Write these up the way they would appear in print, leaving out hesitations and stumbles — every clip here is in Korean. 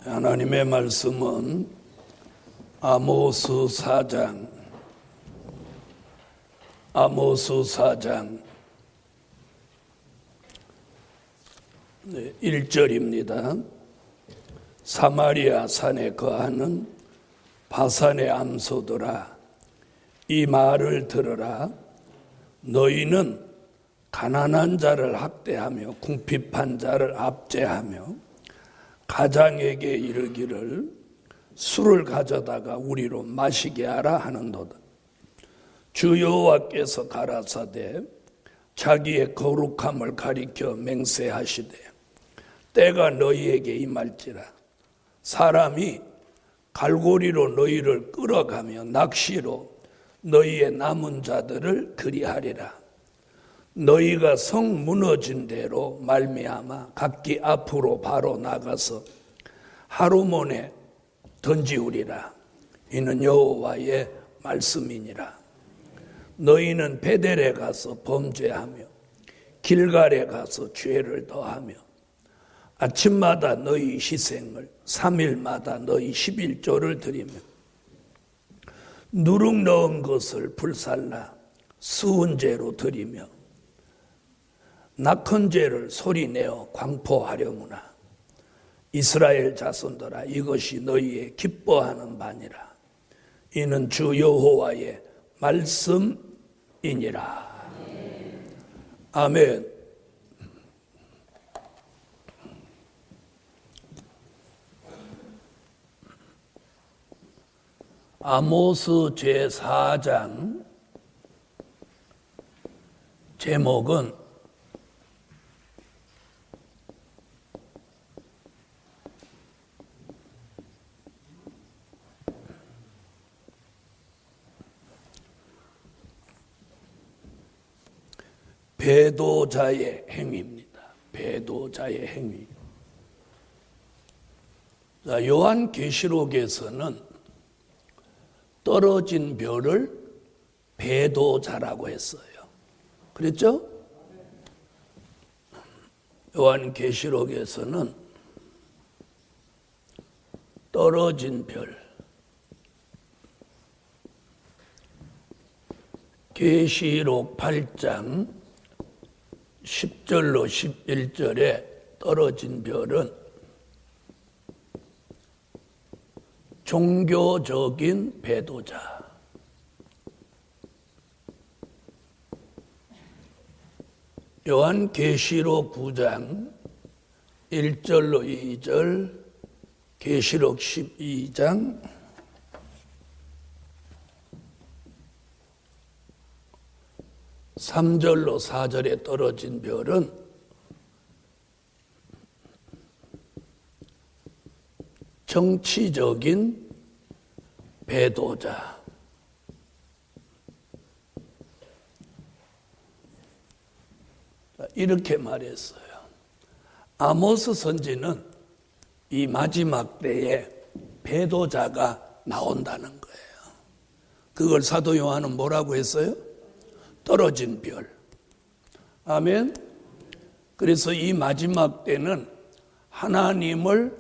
하나님의 말씀은 아모스 4장 1절입니다. 사마리아 산에 거하는 바산의 암소들아, 이 말을 들으라. 너희는 가난한 자를 학대하며 궁핍한 자를 압제하며 가장에게 이르기를 술을 가져다가 우리로 마시게 하라 하는도다. 주 여호와께서 가라사대 자기의 거룩함을 가리켜 맹세하시되 때가 너희에게 임할지라. 사람이 갈고리로 너희를 끌어가며 낚시로 너희의 남은 자들을 그리하리라. 너희가 성 무너진 대로 말미암아 각기 앞으로 바로 나가서 하루몬에 던지우리라. 이는 여호와의 말씀이니라. 너희는 베델에 가서 범죄하며 길갈에 가서 죄를 더하며 아침마다 너희 희생을 3일마다 너희 11조를 드리며 누룩 넣은 것을 불살라 수은제로 드리며 낙헌제를 소리내어 광포하려무나. 이스라엘 자손들아, 이것이 너희의 기뻐하는 바니라. 이는 주 여호와의 말씀이니라. 아멘. 아모스 제4장 제목은 배도자의 행위입니다. 배도자의 행위. 요한계시록에서는 떨어진 별을 배도자라고 했어요. 그랬죠? 요한계시록에서는 떨어진 별, 계시록 8장 10절로 11절에 떨어진 별은 종교적인 배도자, 요한계시록 9장 1절로 2절, 계시록 12장 3절로 4절에 떨어진 별은 정치적인 배도자, 이렇게 말했어요. 아모스 선지는 이 마지막 때에 배도자가 나온다는 거예요. 그걸 사도 요한은 뭐라고 했어요? 떨어진 별. 아멘. 그래서 이 마지막 때는 하나님을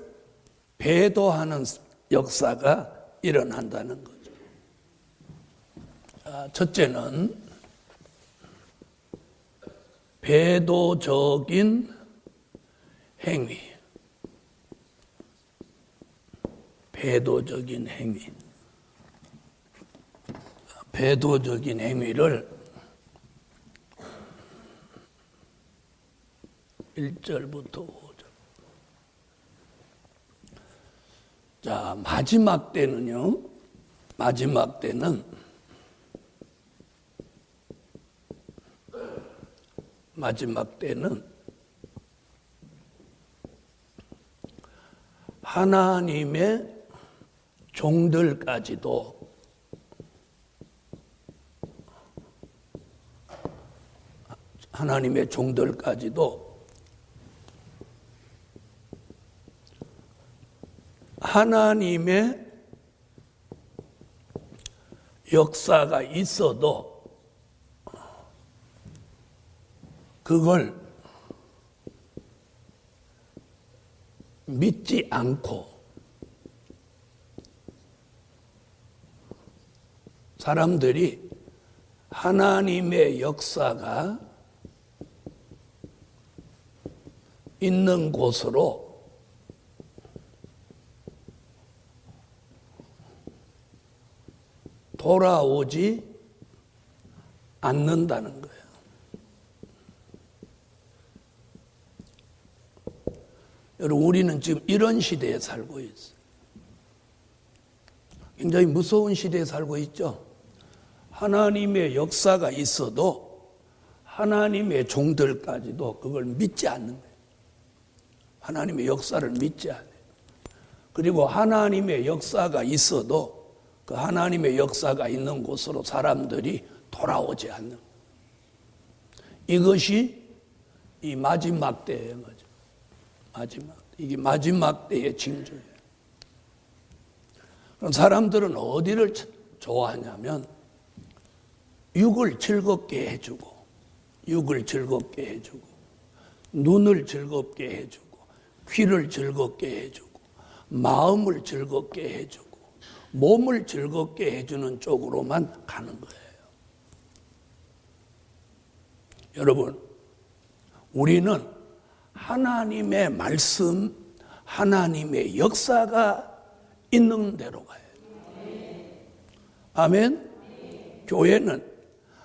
배도하는 역사가 일어난다는 거죠. 첫째는 배도적인 행위. 배도적인 행위. 배도적인 행위를 1절부터 5절. 자, 마지막 때는요. 마지막 때는 하나님의 종들까지도 하나님의 역사가 있어도 그걸 믿지 않고 사람들이 하나님의 역사가 있는 곳으로 돌아오지 않는다는 거예요. 여러분, 우리는 지금 이런 시대에 살고 있어요. 굉장히 무서운 시대에 살고 있죠. 하나님의 역사가 있어도 하나님의 종들까지도 그걸 믿지 않는 거예요. 하나님의 역사를 믿지 않아요. 그리고 하나님의 역사가 있어도 그 하나님의 역사가 있는 곳으로 사람들이 돌아오지 않는 거예요. 이것이 이 마지막 때예요. 이게 마지막 때의 징조예요. 그럼 사람들은 어디를 좋아하냐면 육을 즐겁게 해주고, 눈을 즐겁게 해주고, 귀를 즐겁게 해주고, 마음을 즐겁게 해주고, 몸을 즐겁게 해주는 쪽으로만 가는 거예요. 여러분, 우리는 하나님의 말씀, 하나님의 역사가 있는 대로 가요. 아멘? 교회는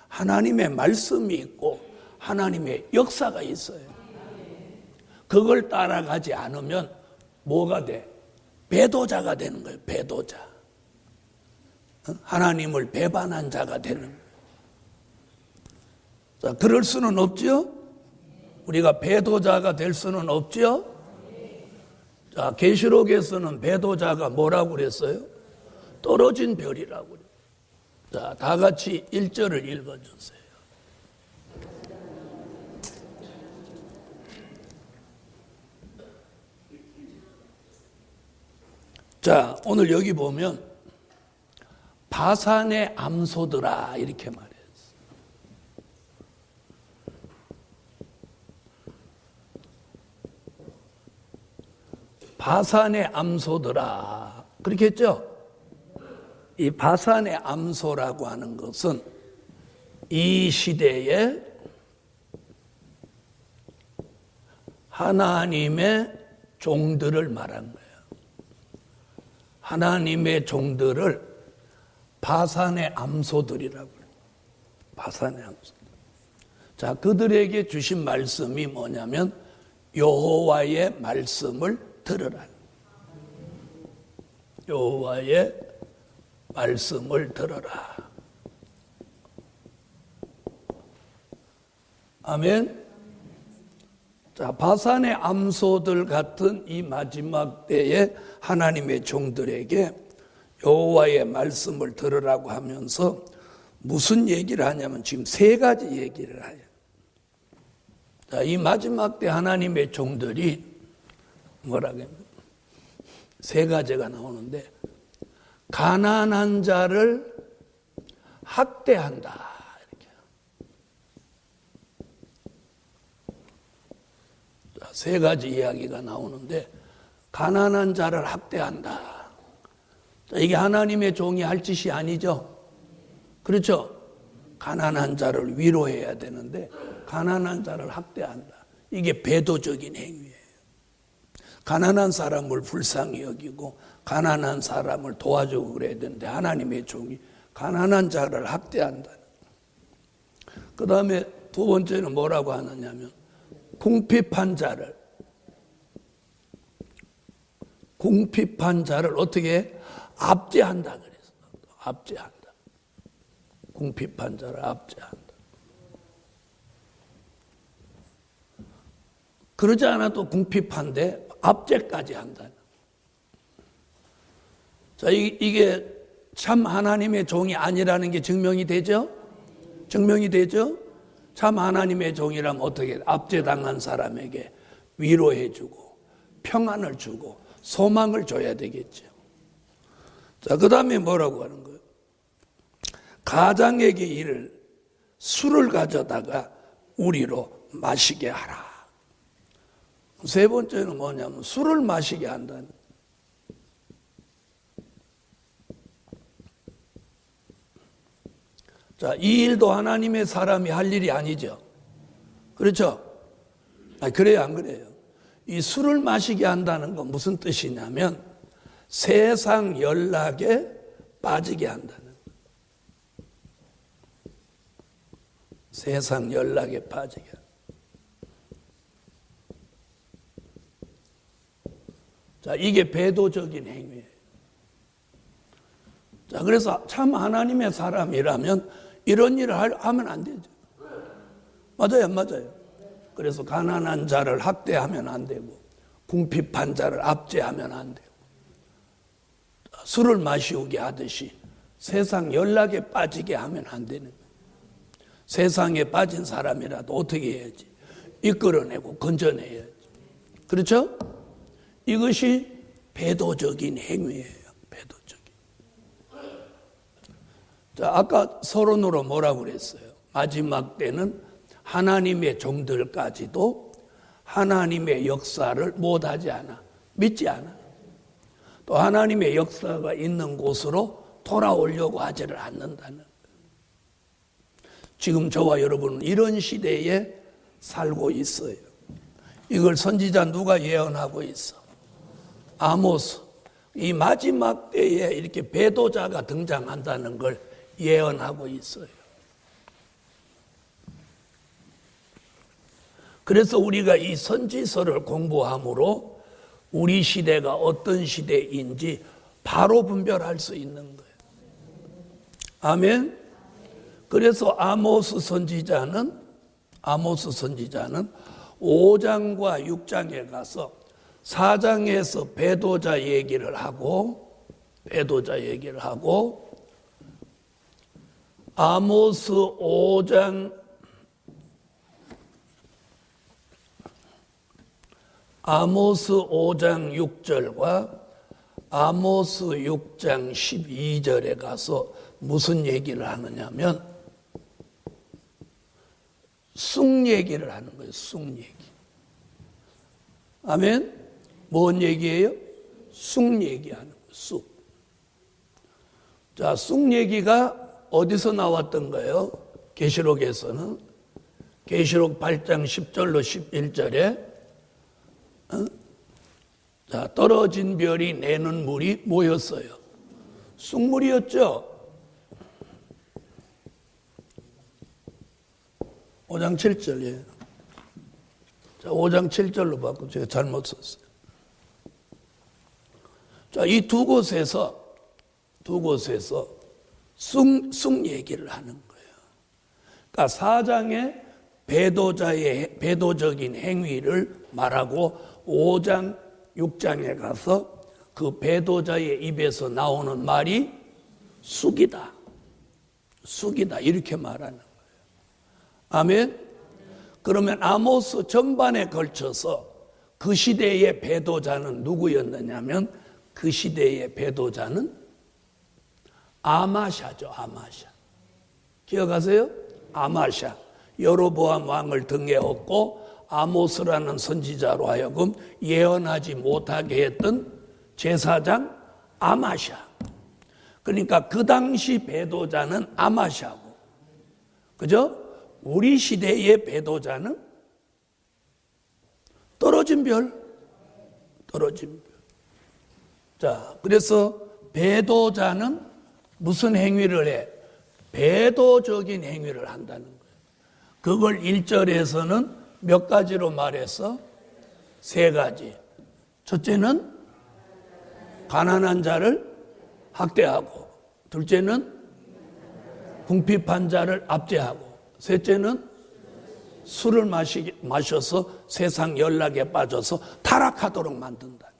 하나님의 말씀이 있고 하나님의 역사가 있어요. 그걸 따라가지 않으면 뭐가 돼? 배도자가 되는 거예요. 배도자. 하나님을 배반한 자가 되는 거예요. 자, 그럴 수는 없죠? 우리가 배도자가 될 수는 없죠? 자, 계시록에서는 배도자가 뭐라고 그랬어요? 떨어진 별이라고 그래요. 자, 다 같이 1절을 읽어주세요. 자, 오늘 여기 보면 바산의 암소들아 이렇게 말해요. 바산의 암소들아 그렇게 했죠? 이 바산의 암소라고 하는 것은 이 시대에 하나님의 종들을 말한 거예요. 하나님의 종들을 바산의 암소들이라고 해요. 바산의 암소들. 자, 그들에게 주신 말씀이 뭐냐면 여호와의 말씀을 들으라. 여호와의 말씀을 들어라. 아멘. 자, 바산의 암소들 같은 이 마지막 때에 하나님의 종들에게 여호와의 말씀을 들으라고 하면서 무슨 얘기를 하냐면 지금 세 가지 얘기를 해요. 자, 이 마지막 때 하나님의 종들이 뭐라고 해요? 세 가지가 나오는데 가난한 자를 학대한다. 이렇게. 자, 세 가지 이야기가 나오는데 가난한 자를 학대한다. 자, 이게 하나님의 종이 할 짓이 아니죠. 그렇죠? 가난한 자를 위로해야 되는데 가난한 자를 학대한다. 이게 배도적인 행위예요. 가난한 사람을 불쌍히 여기고 가난한 사람을 도와주고 그래야 되는데 하나님의 종이 가난한 자를 학대한다. 그 다음에 두 번째는 뭐라고 하느냐면 궁핍한 자를 어떻게 압제한다 그랬어. 압제한다. 궁핍한 자를 압제한다. 그러지 않아도 궁핍한데 압제까지 한다. 자, 이게 참 하나님의 종이 아니라는 게 증명이 되죠? 증명이 되죠? 참 하나님의 종이라면 어떻게 압제당한 사람에게 위로해주고 평안을 주고 소망을 줘야 되겠죠. 자, 그 다음에 뭐라고 하는 거예요? 가장에게 이를 술을 가져다가 우리로 마시게 하라. 세 번째는 뭐냐면 술을 마시게 한다는 거예요. 자, 이 일도 하나님의 사람이 할 일이 아니죠. 그렇죠? 그래요, 안 그래요? 이 술을 마시게 한다는 건 무슨 뜻이냐면 세상 연락에 빠지게 한다는 거예요. 세상 연락에 빠지게. 자, 이게 배도적인 행위예요. 자, 그래서 참 하나님의 사람이라면 이런 일을 하면 안 되죠. 맞아요, 안 맞아요? 그래서 가난한 자를 학대하면 안 되고, 궁핍한 자를 압제하면 안 되고, 술을 마시우게 하듯이 세상 연락에 빠지게 하면 안 되는 거예요. 세상에 빠진 사람이라도 어떻게 해야지? 이끌어내고 건져내야지. 그렇죠? 이것이 배도적인 행위예요. 배도적인. 자, 아까 서론으로 뭐라고 그랬어요? 마지막 때는 하나님의 종들까지도 하나님의 역사를 못하지 않아. 믿지 않아. 또 하나님의 역사가 있는 곳으로 돌아오려고 하지를 않는다는 거예요. 지금 저와 여러분은 이런 시대에 살고 있어요. 이걸 선지자 누가 예언하고 있어? 아모스. 이 마지막 때에 이렇게 배도자가 등장한다는 걸 예언하고 있어요. 그래서 우리가 이 선지서를 공부함으로 우리 시대가 어떤 시대인지 바로 분별할 수 있는 거예요. 아멘. 그래서 아모스 선지자는 5장과 6장에 가서 4장에서 배도자 얘기를 하고 아모스 5장 6절과 아모스 6장 12절에 가서 무슨 얘기를 하느냐면 쑥 얘기를 하는 거예요. 쑥 얘기. 아멘. 뭔 얘기예요? 쑥 얘기하는 거예요. 쑥. 자, 쑥 얘기가 어디서 나왔던 거예요? 계시록에서는 계시록 8장 10절로 11절에 자, 떨어진 별이 내는 물이 뭐였어요? 쑥물이었죠. 5장 7절이에요. 자, 5장 7절로 바꿔. 제가 잘못 썼어요. 자, 이 두 곳에서 쑥 얘기를 하는 거예요. 그러니까 4장에 배도적인 행위를 말하고 5장, 6장에 가서 그 배도자의 입에서 나오는 말이 쑥이다. 쑥이다. 이렇게 말하는 거예요. 아멘. 그러면 아모스 전반에 걸쳐서 그 시대의 배도자는 누구였느냐면 그 시대의 배도자는 아마샤죠. 아마샤. 기억하세요? 아마샤. 여로보암 왕을 등에 업고 아모스라는 선지자로 하여금 예언하지 못하게 했던 제사장 아마샤. 그러니까 그 당시 배도자는 아마샤고, 그죠? 우리 시대의 배도자는 떨어진 별. 자, 그래서 배도자는 무슨 행위를 해? 배도적인 행위를 한다는 거예요. 그걸 1절에서는 몇 가지로 말해서 3가지. 첫째는 가난한 자를 학대하고, 둘째는 궁핍한 자를 압제하고, 셋째는 술을 마셔서 세상 연락에 빠져서 타락하도록 만든다는.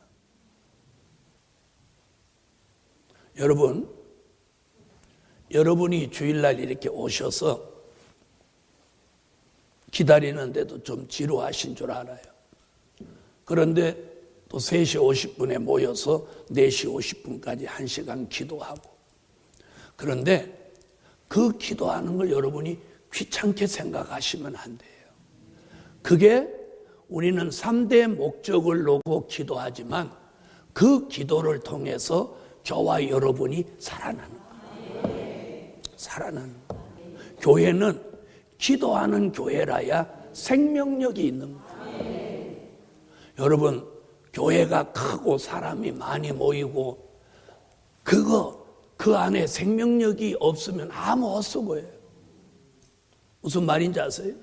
여러분이 주일날 이렇게 오셔서 기다리는데도 좀 지루하신 줄 알아요. 그런데 또 3시 50분에 모여서 4시 50분까지 1시간 기도하고, 그런데 그 기도하는 걸 여러분이 귀찮게 생각하시면 안 돼요. 그게 우리는 3대 목적을 놓고 기도하지만 그 기도를 통해서 저와 여러분이 살아나는 거예요. 살아나는 거예요. 교회는 기도하는 교회라야 생명력이 있는 거예요. 여러분, 교회가 크고 사람이 많이 모이고 그 안에 생명력이 없으면 아무 헛수고예요. 무슨 말인지 아세요?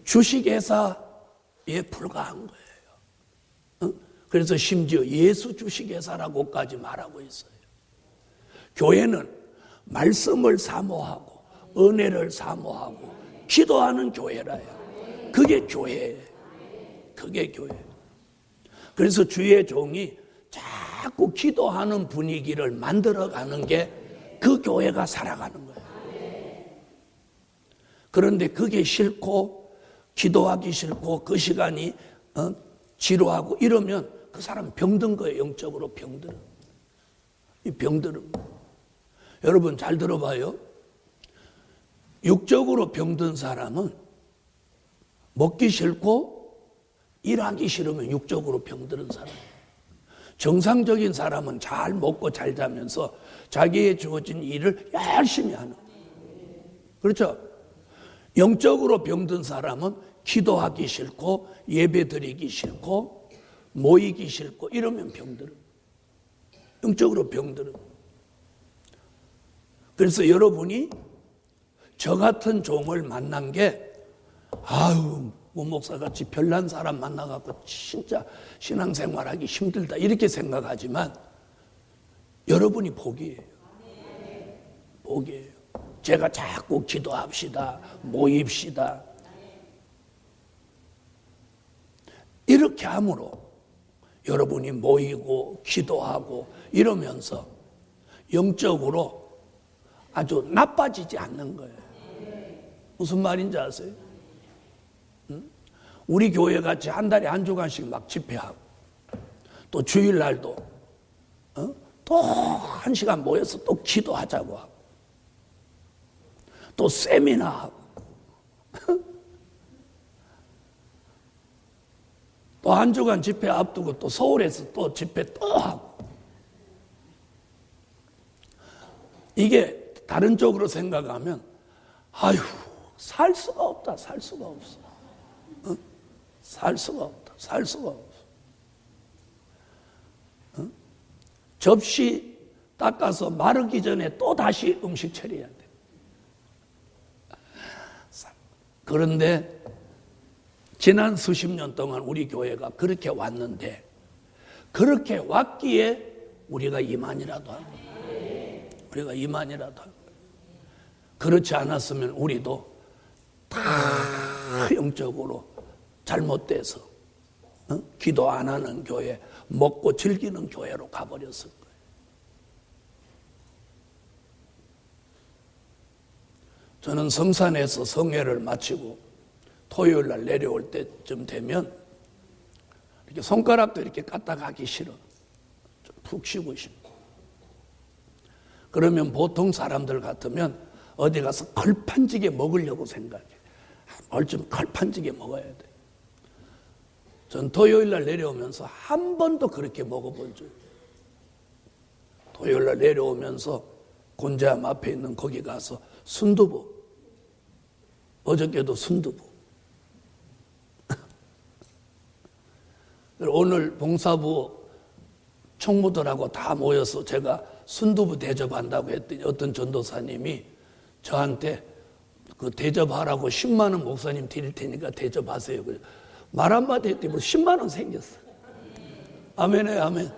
주식회사에 불과한 거예요. 그래서 심지어 예수 주식회사라고까지 말하고 있어요. 교회는 말씀을 사모하고 은혜를 사모하고 기도하는 교회라요. 그게 교회예요. 그게 교회예요. 그래서 주의 종이 자꾸 기도하는 분위기를 만들어가는 게 그 교회가 살아가는 거예요. 그런데 그게 싫고 기도하기 싫고 그 시간이 지루하고 이러면 그 사람 병든 거예요. 영적으로 병들어. 이 병들은 거예요. 여러분 잘 들어봐요. 육적으로 병든 사람은 먹기 싫고 일하기 싫으면 육적으로 병든 사람이에요. 정상적인 사람은 잘 먹고 잘 자면서 자기의 주어진 일을 열심히 하는 거예요. 그렇죠? 영적으로 병든 사람은 기도하기 싫고 예배 드리기 싫고 모이기 싫고 이러면 병들어. 영적으로 병들어. 그래서 여러분이 저 같은 종을 만난 게 문 목사같이 별난 사람 만나갖고 진짜 신앙생활하기 힘들다 이렇게 생각하지만 여러분이 복이에요. 복이에요. 제가 자꾸 기도합시다. 모입시다. 이렇게 함으로 여러분이 모이고 기도하고 이러면서 영적으로 아주 나빠지지 않는 거예요. 무슨 말인지 아세요? 우리 교회 같이 한 달에 한 주간씩 막 집회하고 또 주일날도 또 한 시간 모여서 또 기도하자고 하고 또 세미나하고 또 한 주간 집회 앞두고 또 서울에서 또 집회 또 하고 이게 다른 쪽으로 생각하면 살 수가 없다. 살 수가 없어. 살 수가 없다. 살 수가 없어. 접시 닦아서 마르기 전에 또 다시 음식 처리해야 돼. 그런데 지난 수십 년 동안 우리 교회가 그렇게 왔는데 그렇게 왔기에 우리가 이만이라도 하고 우리가 이만이라도 하고 그렇지 않았으면 우리도 다 영적으로 잘못돼서 기도 안 하는 교회, 먹고 즐기는 교회로 가버렸을 거예요. 저는 성산에서 성회를 마치고 토요일 날 내려올 때쯤 되면 이렇게 손가락도 이렇게 갖다 가기 싫어. 좀 푹 쉬고 싶고. 그러면 보통 사람들 같으면 어디 가서 걸판지게 먹으려고 생각해. 뭘 좀 걸판지게 먹어야 돼. 전 토요일 날 내려오면서 한 번도 그렇게 먹어본 적. 토요일 날 내려오면서 곤자암 앞에 있는 거기 가서 순두부. 어저께도 순두부. 오늘 봉사부 총무들하고 다 모여서 제가 순두부 대접한다고 했더니 어떤 전도사님이 저한테 그 대접하라고 10만 원 목사님 드릴 테니까 대접하세요. 말 한마디 했더니 10만 원 생겼어. 아멘에 아멘.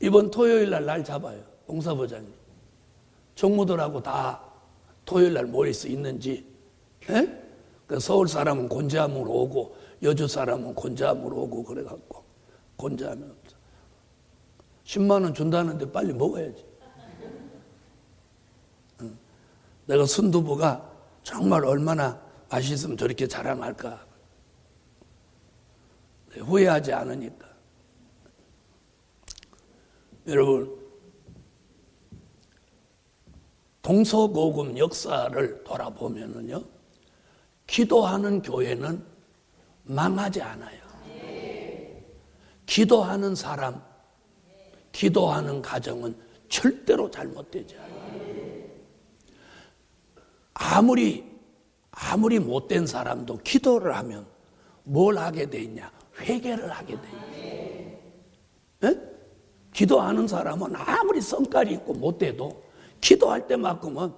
이번 토요일 날 잡아요. 봉사부장님. 총무들하고 다 토요일 날 모일 수 있는지. 그 서울 사람은 곤자암으로 오고 여주 사람은 곤자암으로 오고 그래갖고 곤자암이 10만 원 준다는데 빨리 먹어야지. 내가 순두부가 정말 얼마나 맛있으면 저렇게 자랑할까. 후회하지 않으니까. 여러분, 동서고금 역사를 돌아보면은요, 기도하는 교회는 망하지 않아요. 기도하는 사람, 기도하는 가정은 절대로 잘못되지 않아요. 아무리 못된 사람도 기도를 하면 뭘 하게 돼 있냐? 회개를 하게 돼 있냐? 에? 기도하는 사람은 아무리 성깔이 있고 못돼도 기도할 때만큼은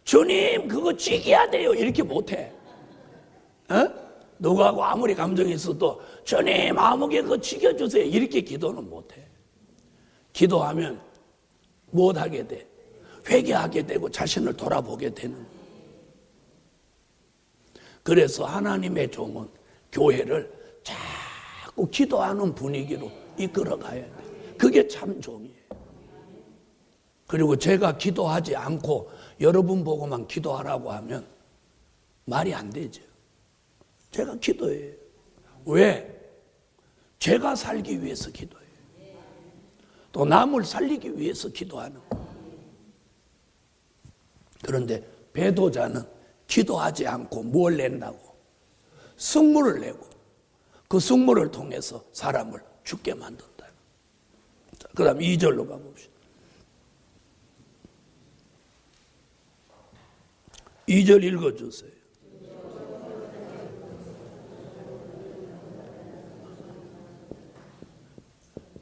주님 그거 죽여야 돼요 이렇게 못해. 누구하고 아무리 감정이 있어도 주님 아무개 그거 죽여주세요 이렇게 기도는 못해. 기도하면 못하게 돼. 회개하게 되고 자신을 돌아보게 되는. 그래서 하나님의 종은 교회를 자꾸 기도하는 분위기로 이끌어가야 돼. 그게 참 종이에요. 그리고 제가 기도하지 않고 여러분 보고만 기도하라고 하면 말이 안 되죠. 제가 기도해요. 왜? 제가 살기 위해서 기도해요. 또 남을 살리기 위해서 기도하는 거예요. 그런데 배도자는 기도하지 않고 뭘 낸다고? 승물을 내고 그 승물을 통해서 사람을 죽게 만든다. 그 다음 2절로 가봅시다. 2절 읽어주세요.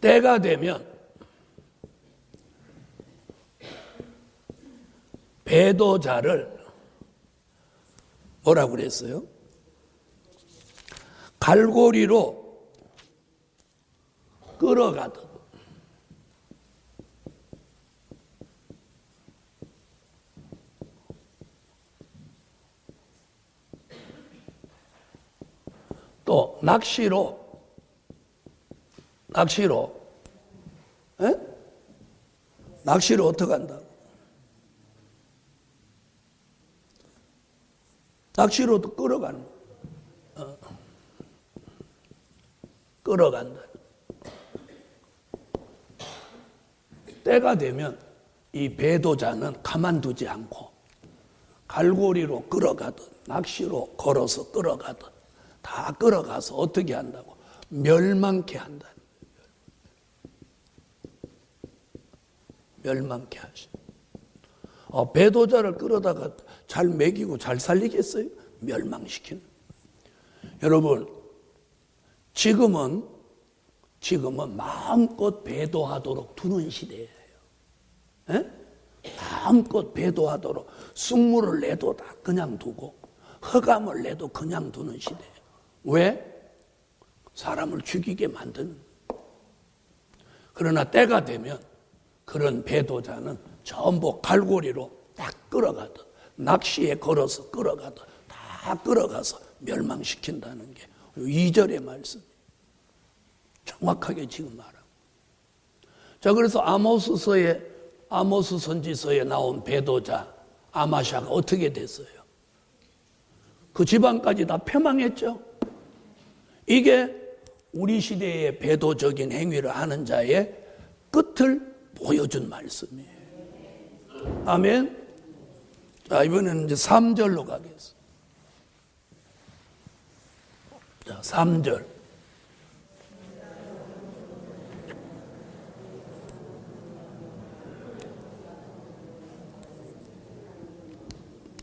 때가 되면 배도자를 뭐라고 그랬어요? 갈고리로 끌어가듯 또 낚시로 어떻게 한다고? 낚시로도 끌어가는 거야. 끌어간다. 때가 되면 이 배도자는 가만두지 않고 갈고리로 끌어가듯 낚시로 걸어서 끌어가듯 다 끌어가서 어떻게 한다고? 멸망케 한다. 멸망케 하시. 배도자를 끌어다가 잘 먹이고 잘 살리겠어요? 멸망시키는. 여러분, 지금은 마음껏 배도하도록 두는 시대예요. 에? 마음껏 배도하도록 숙물을 내도 다 그냥 두고 흑암을 내도 그냥 두는 시대예요. 왜? 사람을 죽이게 만드는. 그러나 때가 되면 그런 배도자는 전부 갈고리로 딱 끌어가듯 낚시에 걸어서 끌어가듯 다 끌어가서 멸망시킨다는 게 2절의 말씀. 정확하게 지금 말합니다. 자, 그래서 아모스 선지서에 나온 배도자 아마샤가 어떻게 됐어요? 그 집안까지 다 폐망했죠. 이게 우리 시대의 배도적인 행위를 하는 자의 끝을 보여준 말씀이에요. 아멘. 자, 이번에는 이제 3절로 가겠습니다. 자, 3절.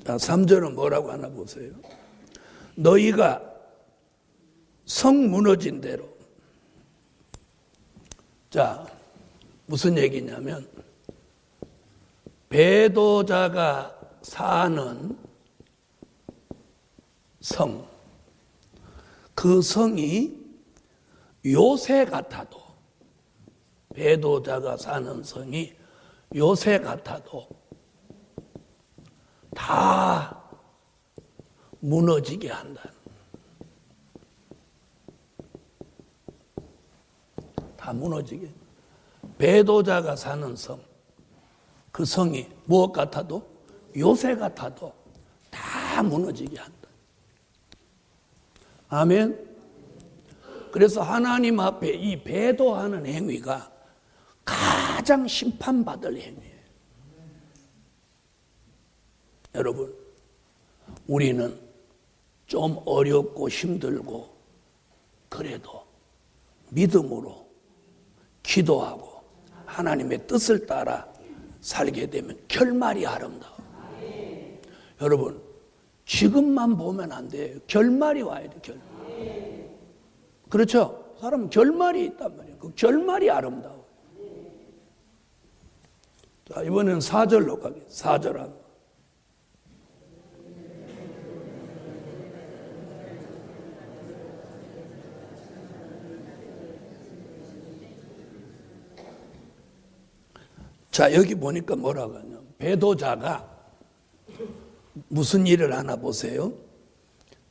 자, 3절은 뭐라고 하나 보세요. 너희가 성 무너진 대로. 자, 무슨 얘기냐면 배도자가 사는 성, 그 성이 요새 같아도, 배도자가 사는 성이 요새 같아도 다 무너지게 한다. 다 무너지게. 배도자가 사는 성, 그 성이 무엇 같아도, 요새 같아도 다 무너지게 한다. 아멘. 그래서 하나님 앞에 이 배도하는 행위가 가장 심판받을 행위예요. 여러분, 우리는 좀 어렵고 힘들고 그래도 믿음으로 기도하고 하나님의 뜻을 따라 살게 되면 결말이 아름다워. 여러분, 지금만 보면 안 돼요. 결말이 와야 돼, 결말. 그렇죠? 사람은 결말이 있단 말이에요. 그 결말이 아름다워요. 자, 이번에는 4절로 가겠습니다. 4절 한. 자, 여기 보니까 뭐라고 하냐. 배도자가 무슨 일을 하나 보세요.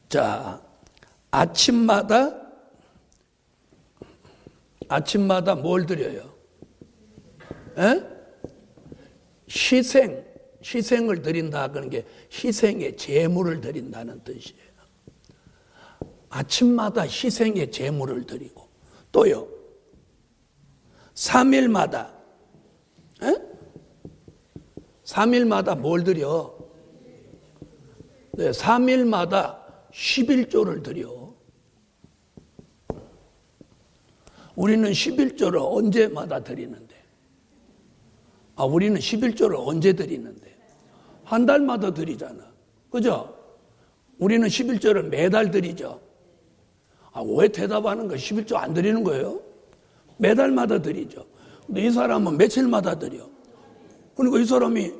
자, 아침마다 뭘 드려요? 에? 희생을 드린다 그런 게 희생의 제물을 드린다는 뜻이에요. 아침마다 희생의 제물을 드리고 또요. 3일마다 3일마다 뭘 드려? 네, 3일마다 11조를 드려. 우리는 11조를 언제마다 드리는데? 우리는 11조를 언제 드리는데? 한 달마다 드리잖아. 그죠? 우리는 11조를 매달 드리죠. 왜 대답하는 거야? 11조 안 드리는 거예요? 매달마다 드리죠. 근데 이 사람은 며칠마다 드려. 그러니까 이 사람이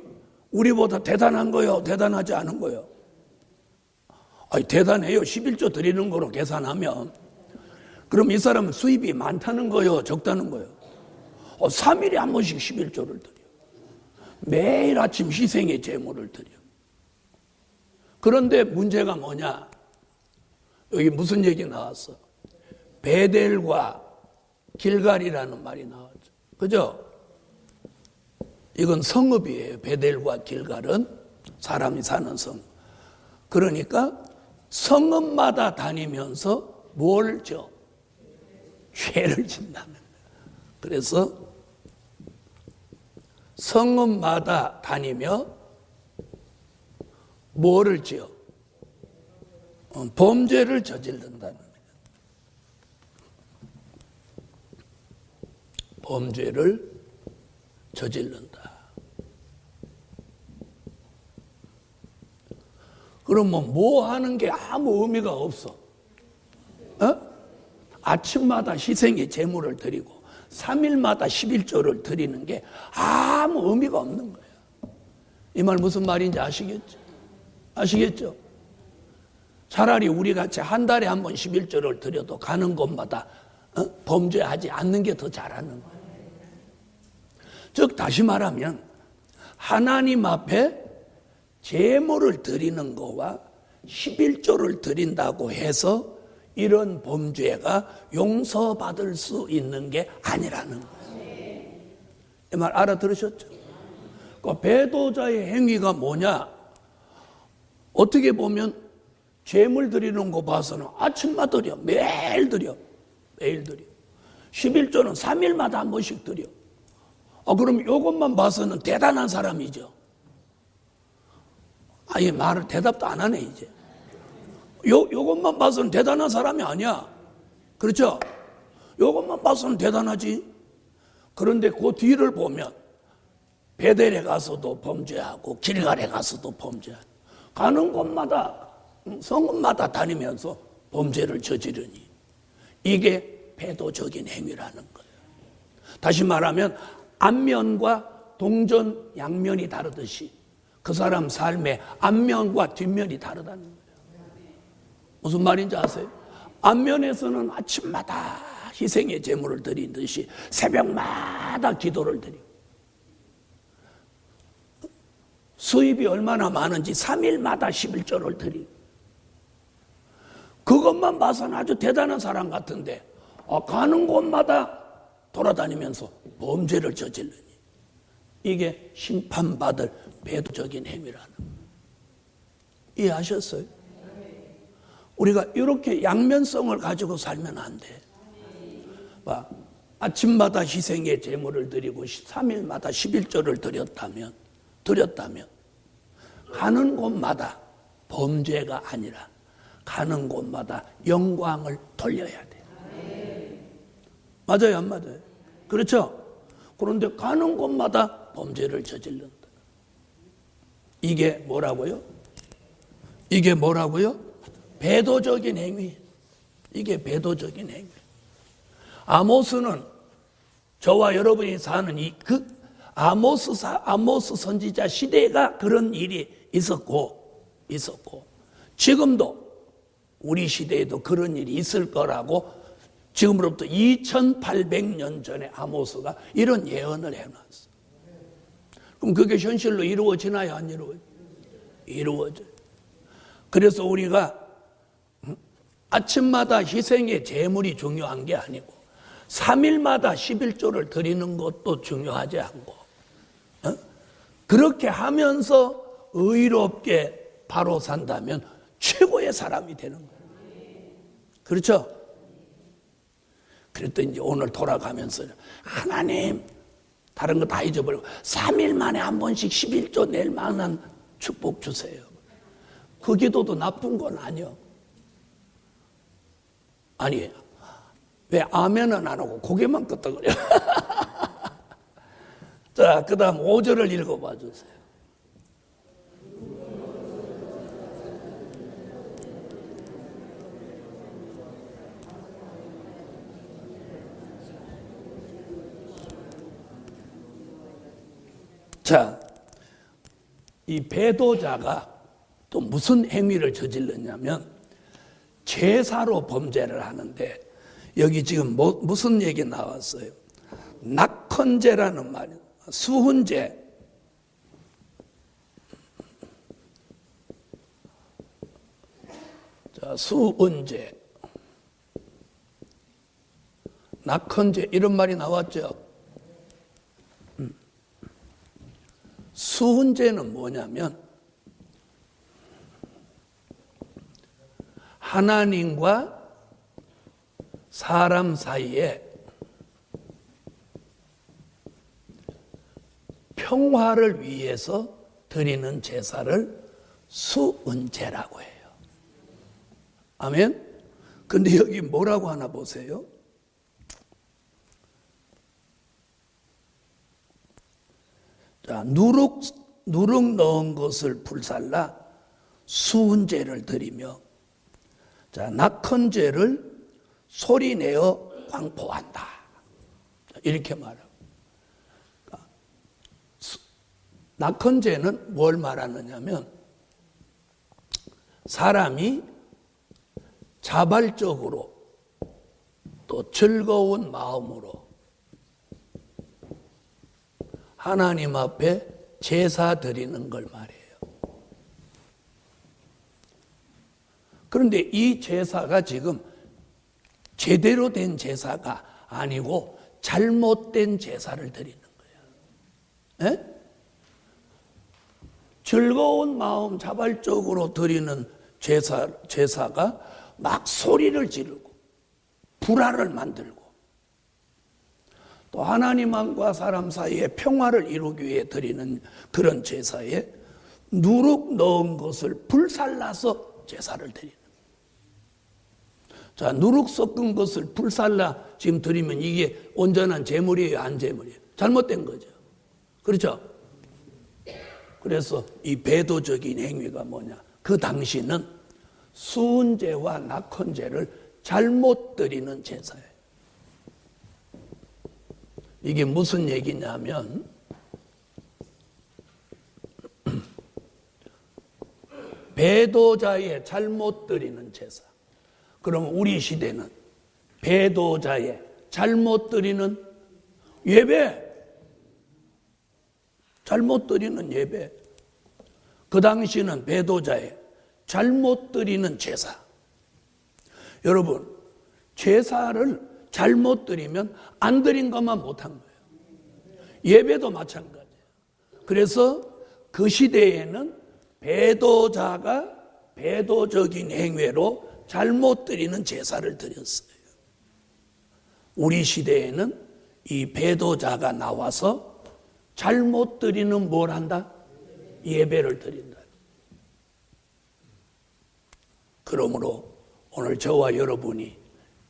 우리보다 대단한 거요? 대단하지 않은 거요? 대단해요. 11조 드리는 거로 계산하면. 그럼 이 사람은 수입이 많다는 거요? 적다는 거요? 3일에 한 번씩 11조를 드려. 매일 아침 희생의 제물을 드려. 그런데 문제가 뭐냐? 여기 무슨 얘기 나왔어? 베델과 길갈이라는 말이 나왔죠. 그죠? 이건 성읍이에요. 베델과 길갈은 사람이 사는 성. 그러니까 성읍마다 다니면서 뭘 져? 죄를 짓는다는 거예요. 그래서 성읍마다 다니며 뭐를 지어? 범죄를 저지른다는 거예요. 범죄를 저지른다. 그러면 뭐 하는 게 아무 의미가 없어. 아침마다 희생의 제물을 드리고 3일마다 11조를 드리는 게 아무 의미가 없는 거예요. 이 말 무슨 말인지 아시겠죠? 아시겠죠? 차라리 우리 같이 한 달에 한 번 11조를 드려도 가는 곳마다 범죄하지 않는 게 더 잘하는 거예요. 즉 다시 말하면 하나님 앞에 제물을 드리는 거와 11조를 드린다고 해서 이런 범죄가 용서받을 수 있는 게 아니라는 거예요. 이 말 알아들으셨죠? 그 배도자의 행위가 뭐냐? 어떻게 보면 제물 드리는 거 봐서는 아침마다 드려. 매일 드려. 매일 드려. 11조는 3일마다 한 번씩 드려. 그럼 이것만 봐서는 대단한 사람이죠. 아예 말을 대답도 안 하네 이제. 요것만 봐서는 대단한 사람이 아니야. 그렇죠? 요것만 봐서는 대단하지. 그런데 그 뒤를 보면 베델에 가서도 범죄하고 길갈에 가서도 범죄하고 가는 곳마다 성읍마다 다니면서 범죄를 저지르니 이게 배도적인 행위라는 거예요. 다시 말하면 앞면과 동전 양면이 다르듯이 그 사람 삶의 앞면과 뒷면이 다르다는 거예요. 무슨 말인지 아세요? 앞면에서는 아침마다 희생의 제물을 드리듯이 새벽마다 기도를 드리고 수입이 얼마나 많은지 3일마다 11조를 드리고 그것만 봐서는 아주 대단한 사람 같은데 가는 곳마다 돌아다니면서 범죄를 저지르니 이게 심판받을 배도적인 행위라는 거예요. 이해하셨어요? 우리가 이렇게 양면성을 가지고 살면 안 돼. 아침마다 희생의 제물을 드리고 3일마다 11조를 드렸다면 가는 곳마다 범죄가 아니라 가는 곳마다 영광을 돌려야 돼. 맞아요, 안 맞아요? 그렇죠? 그런데 가는 곳마다 범죄를 저질른다. 이게 뭐라고요? 이게 뭐라고요? 배도적인 행위. 이게 배도적인 행위. 아모스는 저와 여러분이 사는 아모스 선지자 시대가 그런 일이 있었고 지금도 우리 시대에도 그런 일이 있을 거라고 지금으로부터 2800년 전에 아모스가 이런 예언을 해놨어. 그럼 그게 현실로 이루어지나요? 안 이루어져요? 이루어져요. 그래서 우리가 아침마다 희생의 제물이 중요한 게 아니고 3일마다 11조를 드리는 것도 중요하지 않고 그렇게 하면서 의롭게 바로 산다면 최고의 사람이 되는 거예요. 그렇죠? 그랬더니 오늘 돌아가면서 하나님 다른 거 다 잊어버리고 3일 만에 한 번씩 11조 낼 만한 축복 주세요. 그 기도도 나쁜 건 아니요. 아니 왜 아멘은 안 하고 고개만 끄덕거려. 자, 그 다음 5절을 읽어봐 주세요. 자, 이 배도자가 또 무슨 행위를 저질렀냐면 제사로 범죄를 하는데 여기 지금 무슨 얘기 나왔어요? 낙헌제라는 말이에요. 수훈제. 자, 수은제. 낙헌제 이런 말이 나왔죠. 수훈제는 뭐냐면 하나님과 사람 사이에 평화를 위해서 드리는 제사를 수은제라고 해요. 아멘? 근데 여기 뭐라고 하나 보세요. 자, 누룩 넣은 것을 불살라 수은제를 드리며 자, 낙헌제를 소리내어 광포한다. 이렇게 말하고. 낙헌제는 뭘 말하느냐면 사람이 자발적으로 또 즐거운 마음으로 하나님 앞에 제사 드리는 걸 말해요. 그런데 이 제사가 지금 제대로 된 제사가 아니고 잘못된 제사를 드리는 거예요. 에? 즐거운 마음 자발적으로 드리는 제사가 막 소리를 지르고 불화를 만들고 또 하나님과 사람 사이에 평화를 이루기 위해 드리는 그런 제사에 누룩 넣은 것을 불살라서 제사를 드리는 거예요. 자, 누룩 섞은 것을 불살라 지금 드리면 이게 온전한 제물이에요, 안 제물이에요? 잘못된 거죠. 그렇죠? 그래서 이 배도적인 행위가 뭐냐? 그 당시는 수은제와 낙헌제를 잘못 드리는 제사예요. 이게 무슨 얘기냐면 배도자의 잘못 드리는 제사. 그러면 우리 시대는 배도자의 잘못 드리는 예배. 잘못 드리는 예배. 그 당시는 배도자의 잘못 드리는 제사. 여러분, 제사를 잘못 드리면 안 드린 것만 못한 거예요. 예배도 마찬가지예요. 그래서 그 시대에는 배도자가 배도적인 행위로 잘못 드리는 제사를 드렸어요. 우리 시대에는 이 배도자가 나와서 잘못 드리는 뭘 한다? 예배를 드린다. 그러므로 오늘 저와 여러분이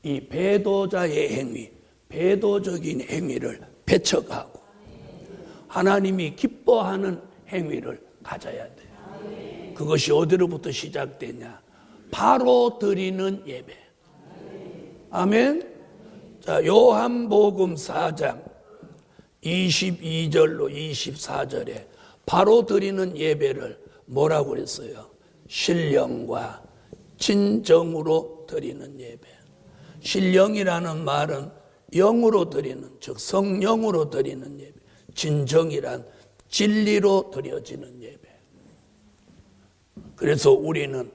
이 배도자의 행위, 배도적인 행위를 배척하고 하나님이 기뻐하는 행위를 가져야 돼요. 그것이 어디로부터 시작되냐? 바로 드리는 예배. 아멘. 자, 요한복음 4장 22절로 24절에 바로 드리는 예배를 뭐라고 그랬어요? 신령과 진정으로 드리는 예배. 신령이라는 말은 영으로 드리는, 즉 성령으로 드리는 예배. 진정이란 진리로 드려지는 예배. 그래서 우리는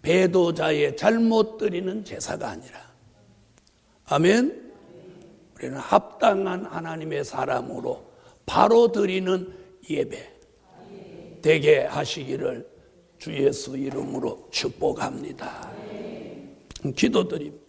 배도자의 잘못 드리는 제사가 아니라, 아멘. 우리는 합당한 하나님의 사람으로 바로 드리는 예배 되게 하시기를 주 예수 이름으로 축복합니다. 기도드립니다.